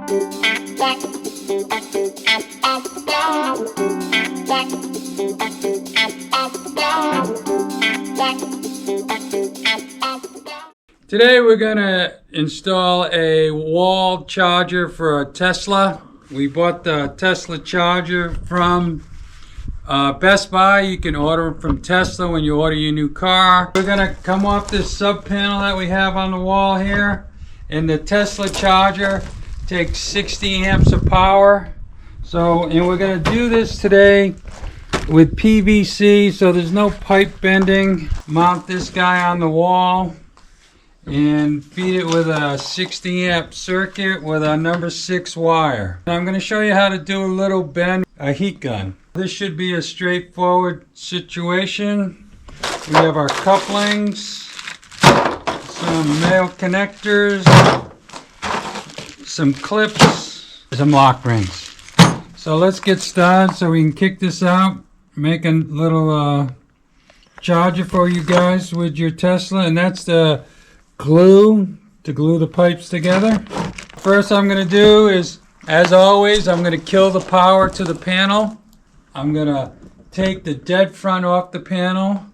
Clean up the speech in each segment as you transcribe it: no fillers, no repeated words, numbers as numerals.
Today we're going to install a wall charger for a Tesla. We bought the Tesla charger from Best Buy. You can order them from Tesla when you order your new car. We're going to come off this sub panel that we have on the wall here. And the Tesla charger takes 60 amps of power. And we're going to do this today with PVC, so there's no pipe bending. Mount this guy on the wall and feed it with a 60 amp circuit with a number 6 wire. Now I'm going to show you how to do a little bend, a heat gun. This should be a straightforward situation. We have our couplings, some male connectors, some clips, some lock rings. So let's get started so we can kick this out, make a little charger for you guys with your Tesla, and that's the glue to glue the pipes together. First I'm going to do is, as always, I'm going to kill the power to the panel. I'm going to take the dead front off the panel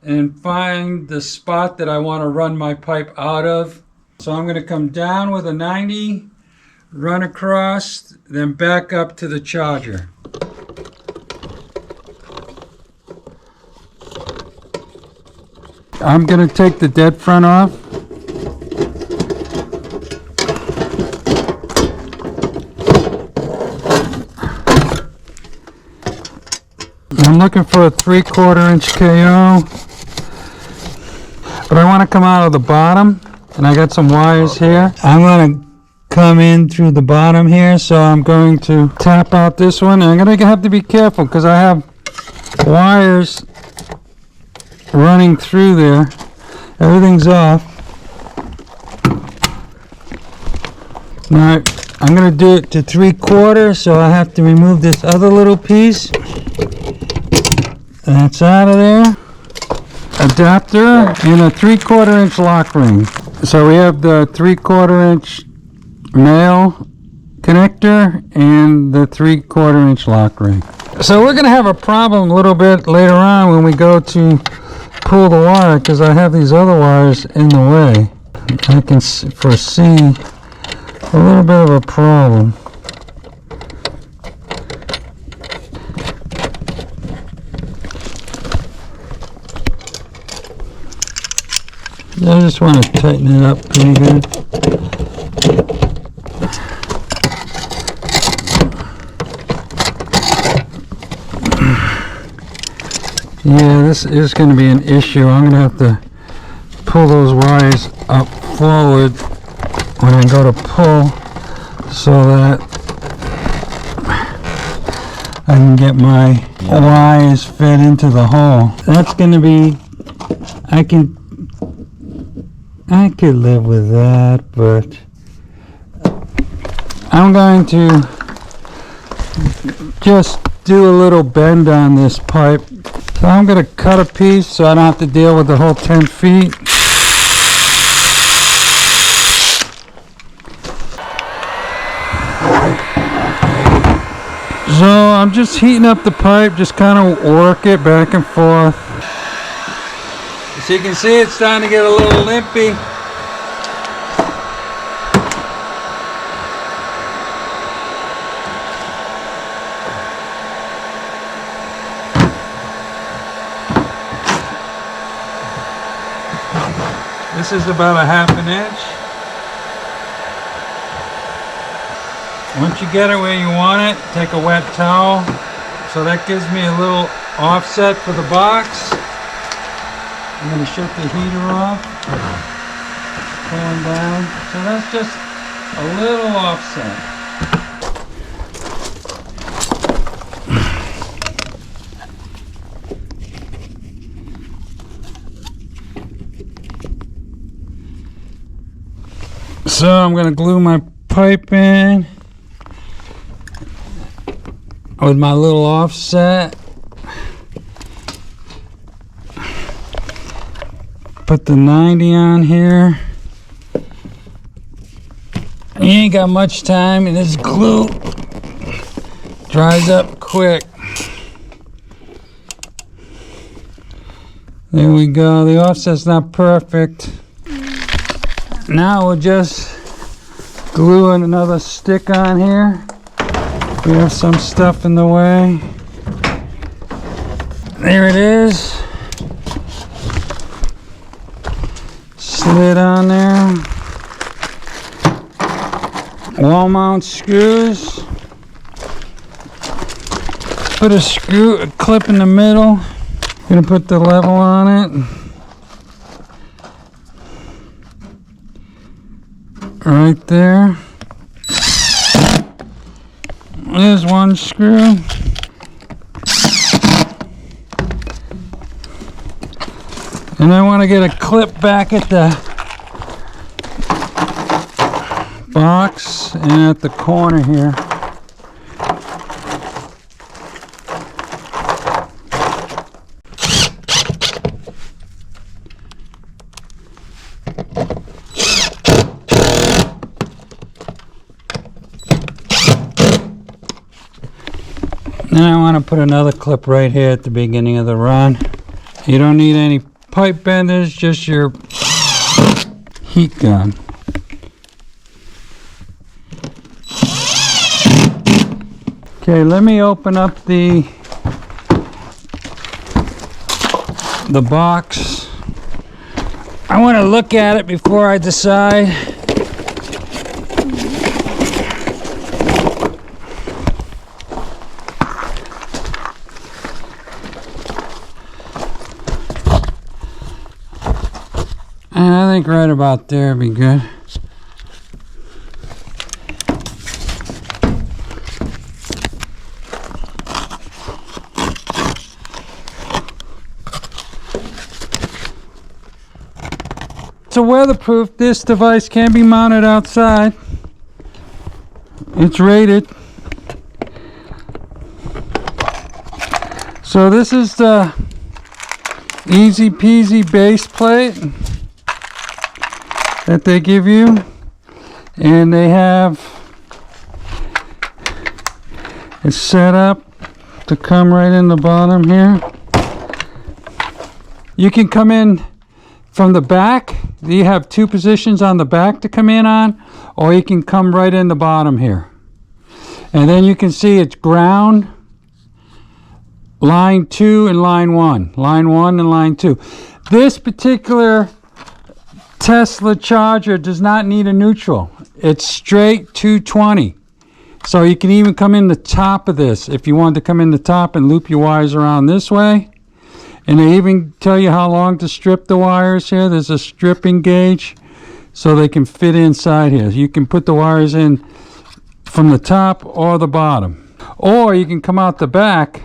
and find the spot that I want to run my pipe out of. So I'm going to come down with a 90, run across, then back up to the charger. I'm going to take the dead front off. I'm looking for a 3/4 inch KO, but I want to come out of the bottom, and I got some wires here. I'm going to come in through the bottom here, so I'm going to tap out this one, and I'm going to have to be careful because I have wires running through there. Everything's off. Now I'm going to do it to 3/4, so I have to remove this other little piece. That's out of there. Adapter and a 3/4 inch lock ring. So we have the 3/4 inch male connector and the 3/4 inch lock ring. So we're going to have a problem a little bit later on when we go to pull the wire, because I have these other wires in the way. I can foresee a little bit of a problem. I just want to tighten it up pretty good. Yeah, this is going to be an issue. I'm going to have to pull those wires up forward when I go to pull so that I can get my wires fed into the hole. That's going to be, I could live with that, but I'm going to just do a little bend on this pipe. So I'm going to cut a piece so I don't have to deal with the whole 10 feet. So I'm just heating up the pipe, just kind of work it back and forth. As you can see, it's starting to get a little limpy. This is about a 1/2 inch. Once you get it where you want it, take a wet towel. So that gives me a little offset for the box. I'm going to shut the heater off, pulling down. So that's just a little offset. So I'm going to glue my pipe in with my little offset. Put the 90 on here. You ain't got much time, and this glue dries up quick. There we go. The offset's not perfect. Now we'll just glue another stick on here. We have some stuff in the way. There it is. Slid on there. Wall mount screws. Put a clip in the middle. Gonna put the level on it. Right there. There's one screw. And I want to get a clip back at the box and at the corner here. And I want to put another clip right here at the beginning of the run. You don't need any pipe benders, just your heat gun. Okay, let me open up the box. I want to look at it before I decide. I think right about there would be good. So weatherproof, this device can be mounted outside. It's rated. So this is the easy peasy base plate that they give you, and they have it set up to come right in the bottom here. You can come in from the back. You have two positions on the back to come in on, or you can come right in the bottom here. And then you can see it's ground, line 2 and line 1, line 1 and line 2. This particular Tesla charger does not need a neutral. It's straight 220. So you can even come in the top of this if you want to come in the top and loop your wires around this way. And they even tell you how long to strip the wires here. There's a stripping gauge so they can fit inside here. You can put the wires in from the top or the bottom. Or you can come out the back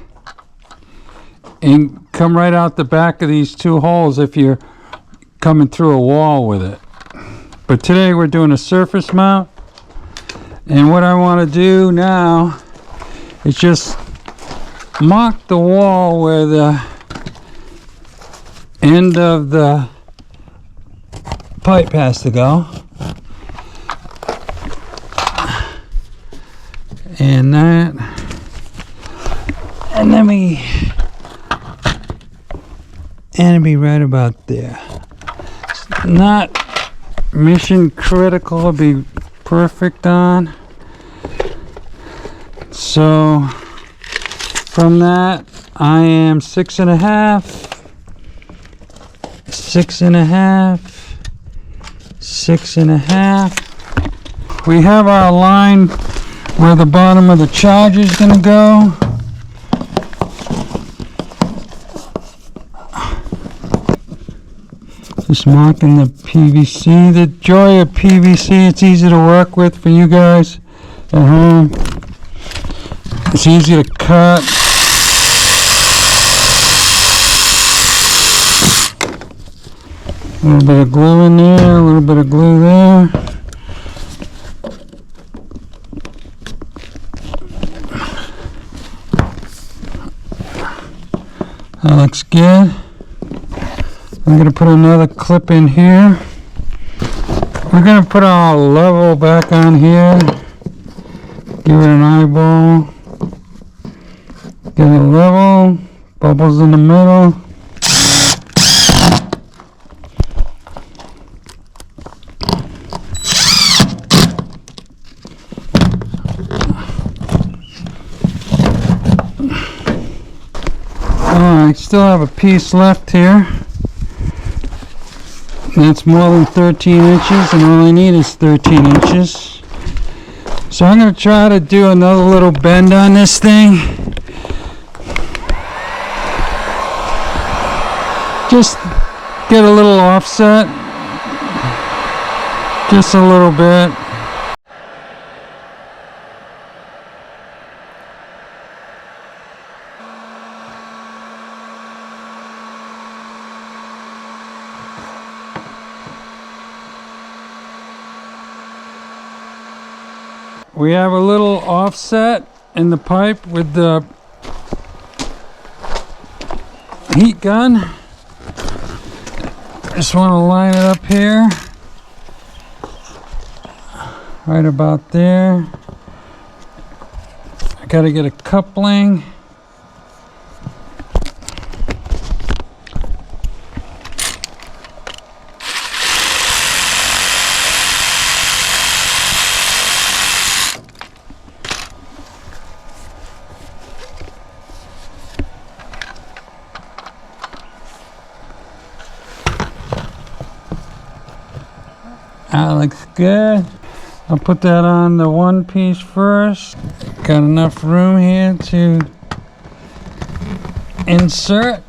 and come right out the back of these two holes if you're coming through a wall with it. But today we're doing a surface mount, and what I want to do now is just mark the wall where the end of the pipe has to go, and that, and let me, and it'll be right about there. Not mission critical to be perfect on. So from that I am 6.5, 6.5, 6.5. We have our line where the bottom of the charger is going to go. Just marking the PVC. The joy of PVC, it's easy to work with for you guys at home. It's easy to cut. A little bit of glue in there, a little bit of glue there. That looks good. I'm going to put another clip in here. We're gonna put our level back on here. Give it an eyeball. Get it level. Bubbles in the middle. I still have a piece left here. That's more than 13 inches, and all I need is 13 inches. So I'm going to try to do another little bend on this thing. Just get a little offset. Just a little bit. We have a little offset in the pipe with the heat gun. Just want to line it up here, right about there. I got to get a coupling. That looks good. I'll put that on the one piece first. Got enough room here to insert.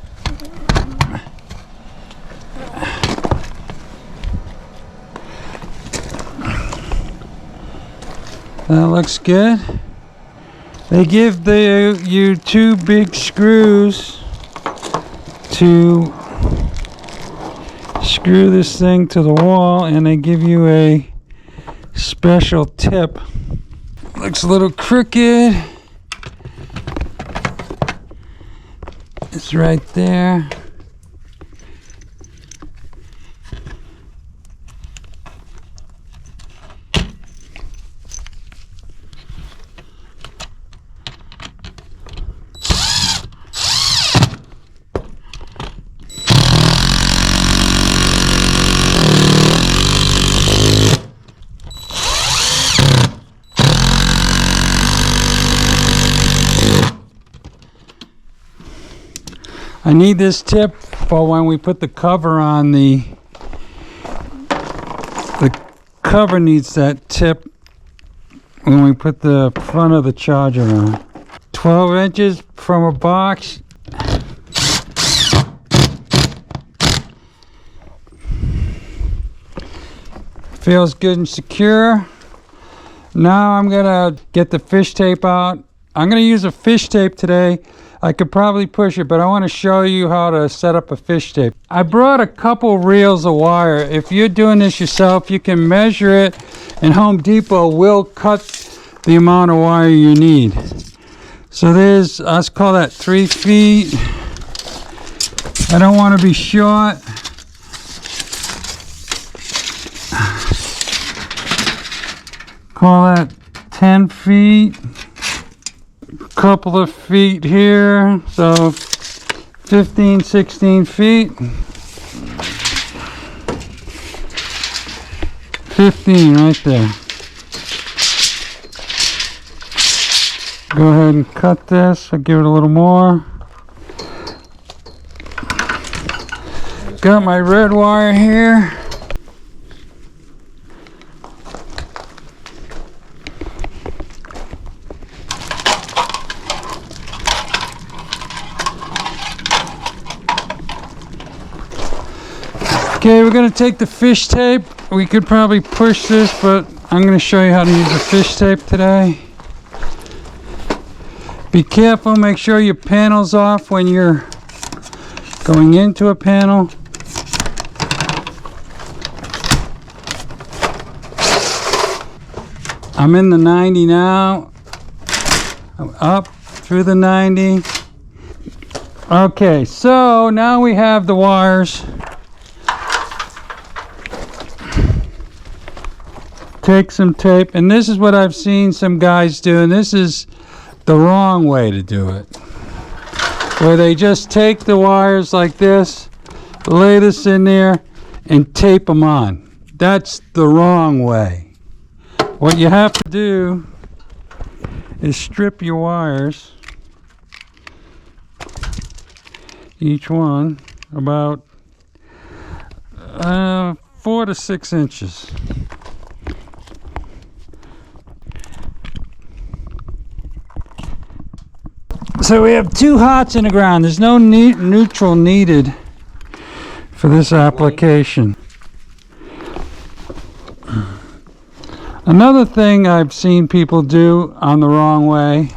That looks good. They give you two big screws to screw this thing to the wall, and they give you a special tip. Looks a little crooked. It's right there. I need this tip for when we put the cover on. The cover needs that tip when we put the front of the charger on. 12 inches from a box. Feels good and secure. Now I'm gonna get the fish tape out. I'm gonna use a fish tape today. I could probably push it, but I want to show you how to set up a fish tape. I brought a couple reels of wire. If you're doing this yourself, you can measure it, and Home Depot will cut the amount of wire you need. So there's, let's call that 3 feet. I don't want to be short. Call that 10 feet. Couple of feet here, so 15, 16 feet. 15 right there. Go ahead and cut this. I'll give it a little more. Got my red wire here. Okay, we're going to take the fish tape. We could probably push this, but I'm going to show you how to use the fish tape today. Be careful, make sure your panel's off when you're going into a panel. I'm in the 90 now. I'm up through the 90. Okay, so now we have the wires. take some tape, and this is what I've seen some guys do, and this is the wrong way to do it, where they just take the wires like this, lay this in there, and tape them on. That's the wrong way. What you have to do is strip your wires, each one about 4 to 6 inches. So we have 2 hots in the ground. There's no neutral needed for this application. Another thing I've seen people do on the wrong way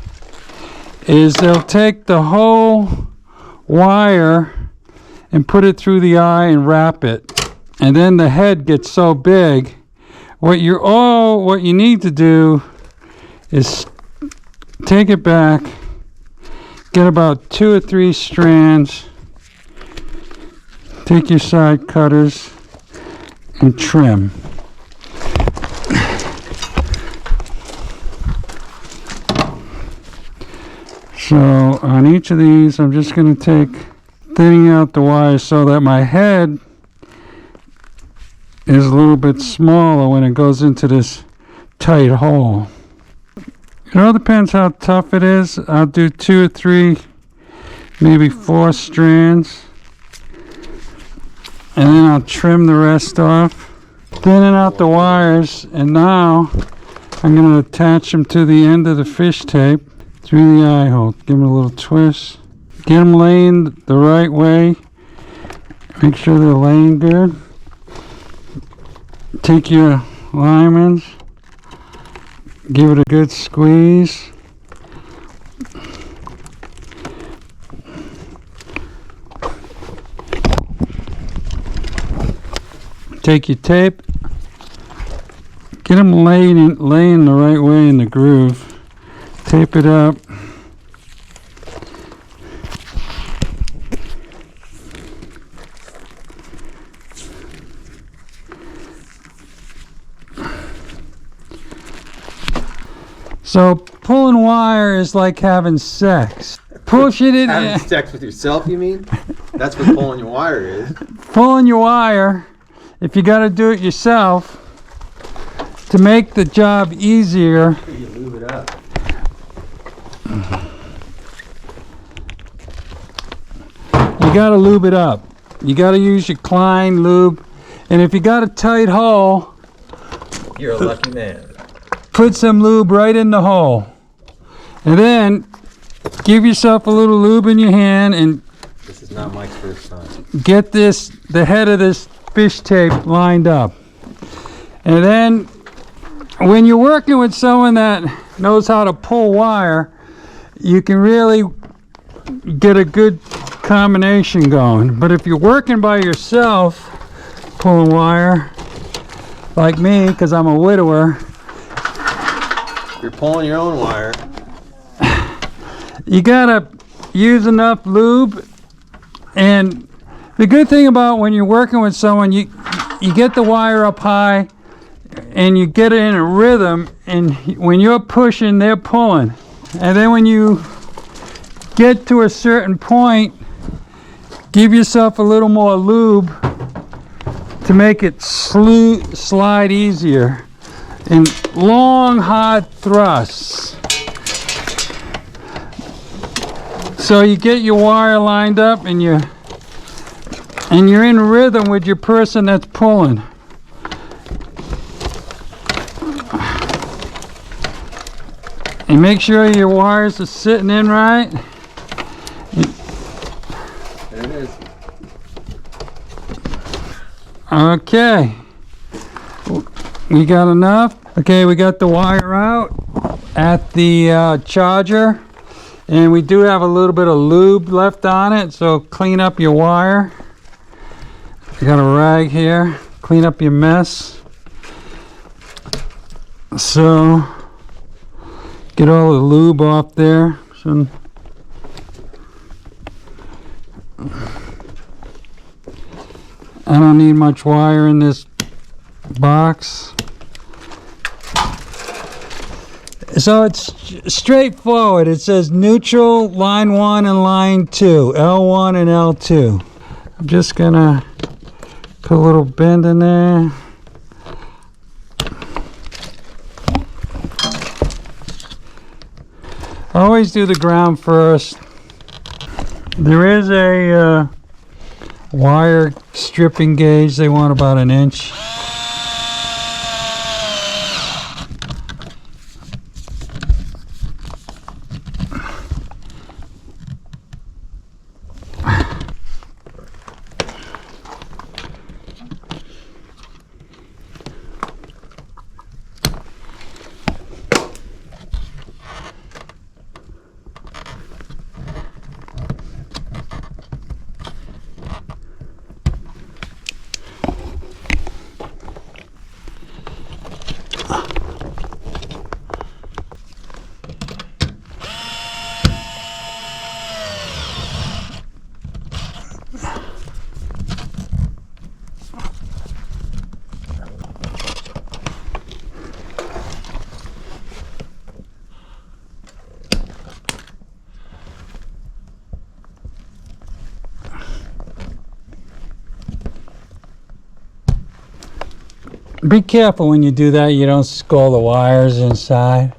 is they'll take the whole wire and put it through the eye and wrap it, and then the head gets so big. What you need to do is take it back, get about 2 or 3 strands, take your side cutters and trim. So on each of these, I'm just going to take, thinning out the wires so that my head is a little bit smaller when it goes into this tight hole. It all depends how tough it is. I'll do 2 or 3, maybe 4 strands, and then I'll trim the rest off, thinning out the wires, and now I'm going to attach them to the end of the fish tape through the eye hole. Give them a little twist. Get them laying the right way. Make sure they're laying good. Take your linemen, give it a good squeeze. Take your tape, get them laying the right way in the groove. Tape it up. So pulling wire is like having sex. Pushing it Having sex with yourself, you mean? That's what pulling your wire is. Pulling your wire, if you got to do it yourself, to make the job easier. You lube it up. You got to lube it up. You got to use your Klein lube. And if you got a tight hole, you're a lucky man. Put some lube right in the hole. And then give yourself a little lube in your hand and this is not Mike's first time. Get the head of this fish tape lined up. And then when you're working with someone that knows how to pull wire, you can really get a good combination going. But if you're working by yourself pulling wire, like me, because I'm a widower, you're pulling your own wire. You gotta use enough lube. And the good thing about when you're working with someone, you get the wire up high and you get it in a rhythm, and when you're pushing, they're pulling. And then when you get to a certain point, give yourself a little more lube to make it slide easier. And long, hard thrusts. So you get your wire lined up and you're in rhythm with your person that's pulling. And make sure your wires are sitting in right. There it is. Okay. We got enough. Okay, we got the wire out at the charger. And we do have a little bit of lube left on it, so clean up your wire. I got a rag here. Clean up your mess. So get all the lube off there. So I don't need much wire in this box. So it's straightforward. It says neutral, line 1 and line 2, L1 and L2. I'm just gonna put a little bend in there. Always do the ground first. There is a wire stripping gauge. They want about 1 inch. Be careful when you do that, you don't scald the wires inside.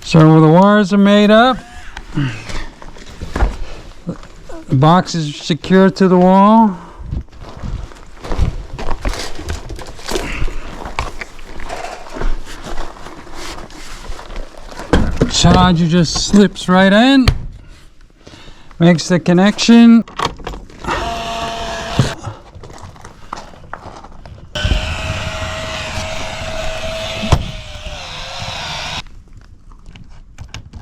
So the wires are made up. The box is secured to the wall. Charger just slips right in, makes the connection.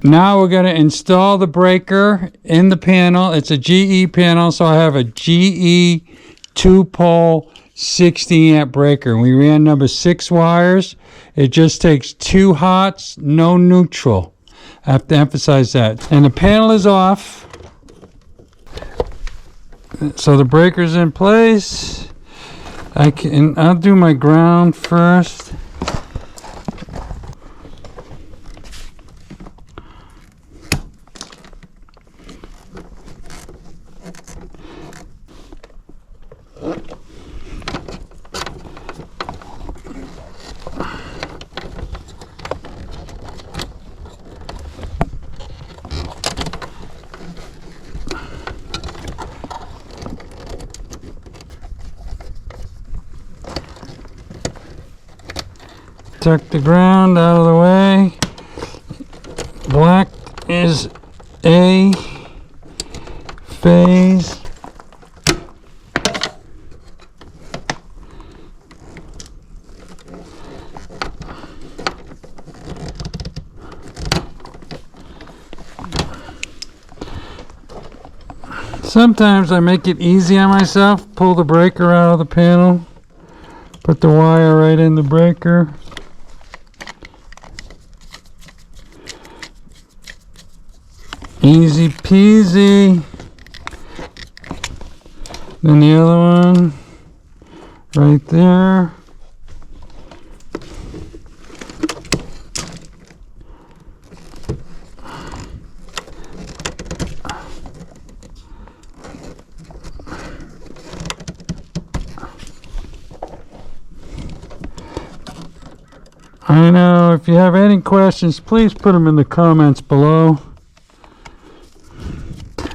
Now we're going to install the breaker in the panel. It's a GE panel, so I have a GE 2-pole 60 amp breaker. We ran number 6 wires. It just takes 2 hots, no neutral. I have to emphasize that. And the panel is off. So the breaker's in place. I'll do my ground first. Tuck the ground out of the way. Black is A phase. Sometimes I make it easy on myself, pull the breaker out of the panel, put the wire right in the breaker. Easy peasy. Then the other one right there. I know, if you have any questions, please put them in the comments below.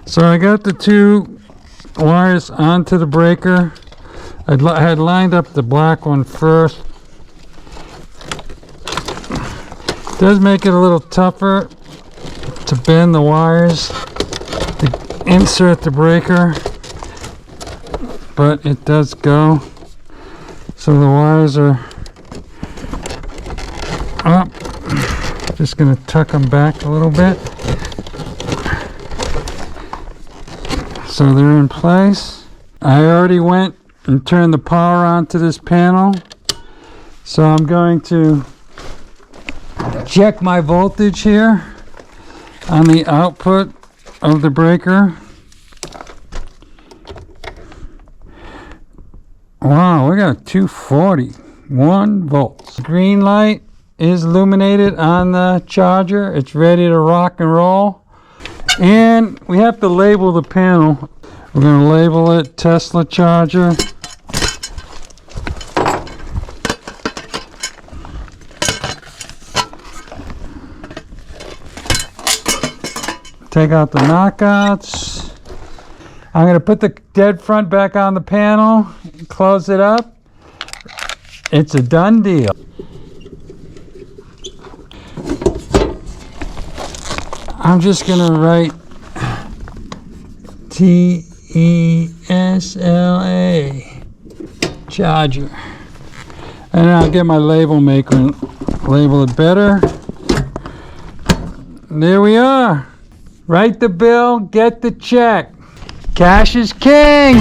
So I got the 2 wires onto the breaker. I had lined up the black one first. It does make it a little tougher to bend the wires to insert the breaker, but it does go. So the wires are up. Just going to tuck them back a little bit. So they're in place. I already went and turned the power on to this panel. So I'm going to check my voltage here on the output of the breaker. Wow, we got 241 volts. Green light is illuminated on the charger. It's ready to rock and roll. And we have to label the panel. We're going to label it Tesla charger. Take out the knockouts. I'm going to put the dead front back on the panel, close it up. It's a done deal. I'm just going to write T-E-S-L-A charger. And I'll get my label maker and label it better. There we are. Write the bill, get the check. Cash is king.